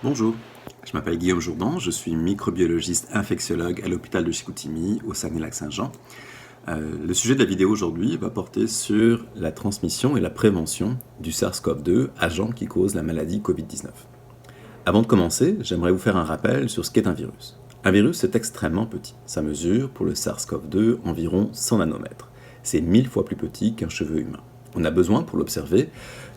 Bonjour, je m'appelle Guillaume Jourdan, je suis microbiologiste infectiologue à l'hôpital de Chicoutimi au Saguenay-Lac-Saint-Jean. Le sujet de la vidéo aujourd'hui va porter sur la transmission et la prévention du SARS-CoV-2, agent qui cause la maladie Covid-19. Avant de commencer, j'aimerais vous faire un rappel sur ce qu'est un virus. Un virus, c'est extrêmement petit. Ça mesure, pour le SARS-CoV-2, environ 100 nanomètres. C'est 1000 fois plus petit qu'un cheveu humain. On a besoin, pour l'observer,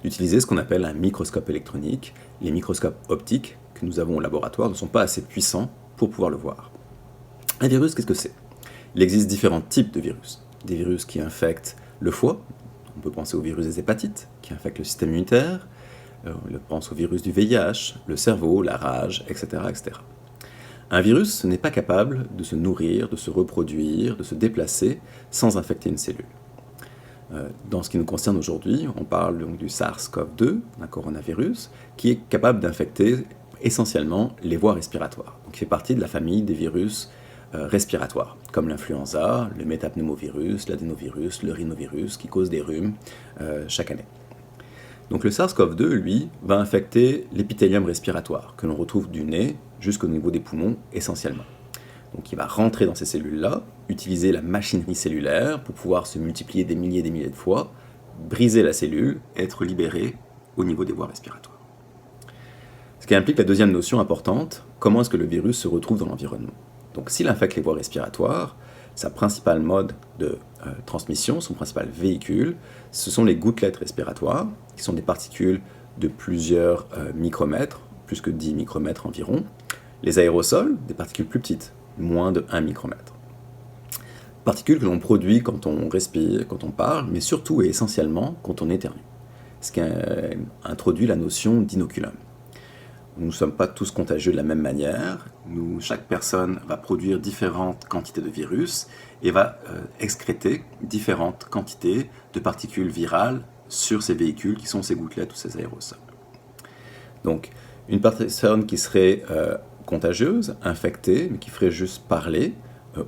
d'utiliser ce qu'on appelle un microscope électronique. Les microscopes optiques que nous avons au laboratoire ne sont pas assez puissants pour pouvoir le voir. Un virus, qu'est-ce que c'est ? Il existe différents types de virus. Des virus qui infectent le foie, on peut penser au virus des hépatites, qui infectent le système immunitaire, on pense au virus du VIH, le cerveau, la rage, etc., etc. Un virus n'est pas capable de se nourrir, de se reproduire, de se déplacer sans infecter une cellule. Dans ce qui nous concerne aujourd'hui, on parle donc du SARS-CoV-2, un coronavirus, qui est capable d'infecter essentiellement les voies respiratoires. Donc il fait partie de la famille des virus respiratoires, comme l'influenza, le métapneumovirus, l'adénovirus, le rhinovirus, qui causent des rhumes chaque année. Donc le SARS-CoV-2, lui, va infecter l'épithélium respiratoire, que l'on retrouve du nez jusqu'au niveau des poumons essentiellement. Donc il va rentrer dans ces cellules-là, utiliser la machinerie cellulaire pour pouvoir se multiplier des milliers de fois, briser la cellule et être libéré au niveau des voies respiratoires. Ce qui implique la deuxième notion importante, comment est-ce que le virus se retrouve dans l'environnement. Donc s'il infecte les voies respiratoires, sa principale mode de transmission, son principal véhicule, ce sont les gouttelettes respiratoires, qui sont des particules de plusieurs micromètres, plus que 10 micromètres environ. Les aérosols, des particules plus petites, moins de 1 micromètre. Particules que l'on produit quand on respire, quand on parle, mais surtout et essentiellement quand on éternue. Ce qui introduit la notion d'inoculum. Nous ne sommes pas tous contagieux de la même manière. Chaque personne va produire différentes quantités de virus et va excréter différentes quantités de particules virales sur ces véhicules qui sont ces gouttelettes ou ces aérosols. Donc, une personne qui serait contagieuse, infectée, mais qui ferait juste parler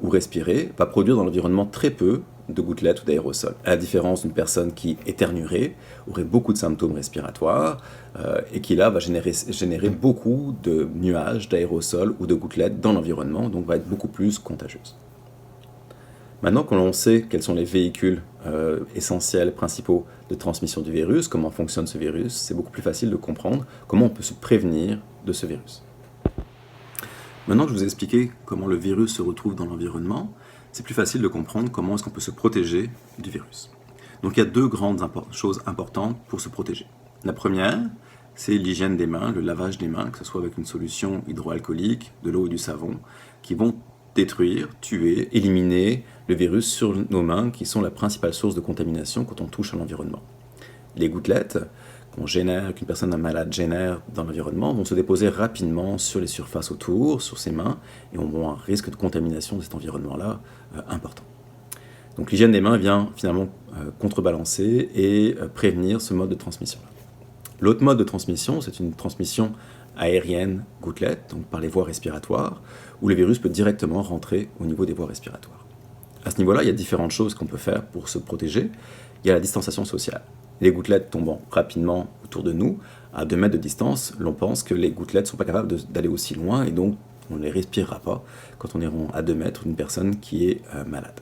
ou respirer, va produire dans l'environnement très peu de gouttelettes ou d'aérosols. À la différence d'une personne qui éternuerait, aurait beaucoup de symptômes respiratoires, et qui là va générer beaucoup de nuages, d'aérosols ou de gouttelettes dans l'environnement, donc va être beaucoup plus contagieuse. Maintenant que l'on sait quels sont les véhicules essentiels, principaux de transmission du virus, comment fonctionne ce virus, c'est beaucoup plus facile de comprendre comment on peut se prévenir de ce virus. Maintenant que je vous ai expliqué comment le virus se retrouve dans l'environnement, c'est plus facile de comprendre comment est-ce qu'on peut se protéger du virus. Donc il y a deux grandes choses importantes pour se protéger. La première, c'est l'hygiène des mains, le lavage des mains, que ce soit avec une solution hydroalcoolique, de l'eau et du savon, qui vont détruire, tuer, éliminer le virus sur nos mains, qui sont la principale source de contamination quand on touche à l'environnement. Les gouttelettes qu'une personne malade génère dans l'environnement vont se déposer rapidement sur les surfaces autour, sur ses mains, et on aura un risque de contamination de cet environnement-là important. Donc l'hygiène des mains vient finalement contrebalancer et prévenir ce mode de transmission-là. L'autre mode de transmission, c'est une transmission aérienne gouttelette, donc par les voies respiratoires, où le virus peut directement rentrer au niveau des voies respiratoires. À ce niveau-là, il y a différentes choses qu'on peut faire pour se protéger. Il y a la distanciation sociale. Les gouttelettes tombant rapidement autour de nous, à 2 mètres de distance, l'on pense que les gouttelettes ne sont pas capables d'aller aussi loin et donc on ne les respirera pas quand on est à 2 mètres d'une personne qui est malade.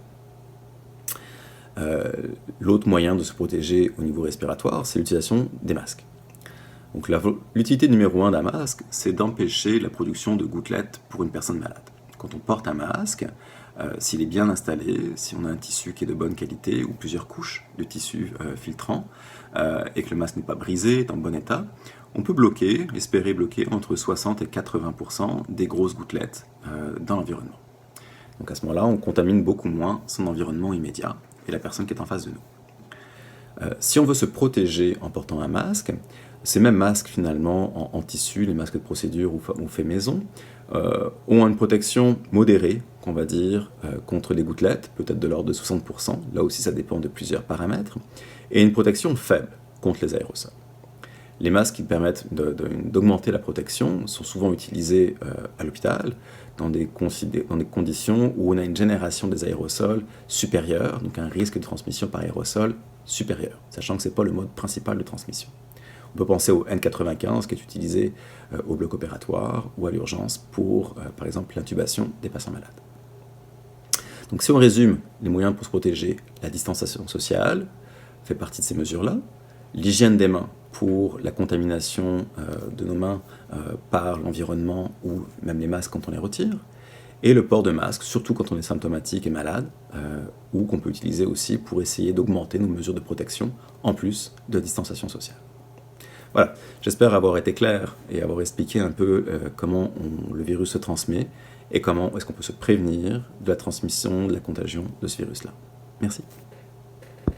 L'autre moyen de se protéger au niveau respiratoire, c'est l'utilisation des masques. Donc l'utilité numéro 1 d'un masque, c'est d'empêcher la production de gouttelettes pour une personne malade. Quand on porte un masque, s'il est bien installé, si on a un tissu qui est de bonne qualité ou plusieurs couches de tissu filtrant et que le masque n'est pas brisé, est en bon état, on peut espérer bloquer entre 60 et 80% des grosses gouttelettes dans l'environnement. Donc à ce moment-là, on contamine beaucoup moins son environnement immédiat et la personne qui est en face de nous. Si on veut se protéger en portant un masque, ces mêmes masques finalement en tissu, les masques de procédure ou fait maison, ont une protection modérée, qu'on va dire, contre les gouttelettes, peut-être de l'ordre de 60%, là aussi ça dépend de plusieurs paramètres, et une protection faible contre les aérosols. Les masques qui permettent d'augmenter la protection sont souvent utilisés à l'hôpital dans des conditions où on a une génération des aérosols supérieure, donc un risque de transmission par aérosol supérieur, sachant que ce n'est pas le mode principal de transmission. On peut penser au N95 qui est utilisé au bloc opératoire ou à l'urgence pour, par exemple, l'intubation des patients malades. Donc si on résume les moyens pour se protéger, la distanciation sociale fait partie de ces mesures-là, l'hygiène des mains pour la contamination de nos mains par l'environnement ou même les masques quand on les retire, et le port de masque, surtout quand on est symptomatique et malade, ou qu'on peut utiliser aussi pour essayer d'augmenter nos mesures de protection, en plus de distanciation sociale. Voilà, j'espère avoir été clair et avoir expliqué un peu comment le virus se transmet et comment est-ce qu'on peut se prévenir de la transmission, de la contagion de ce virus-là. Merci.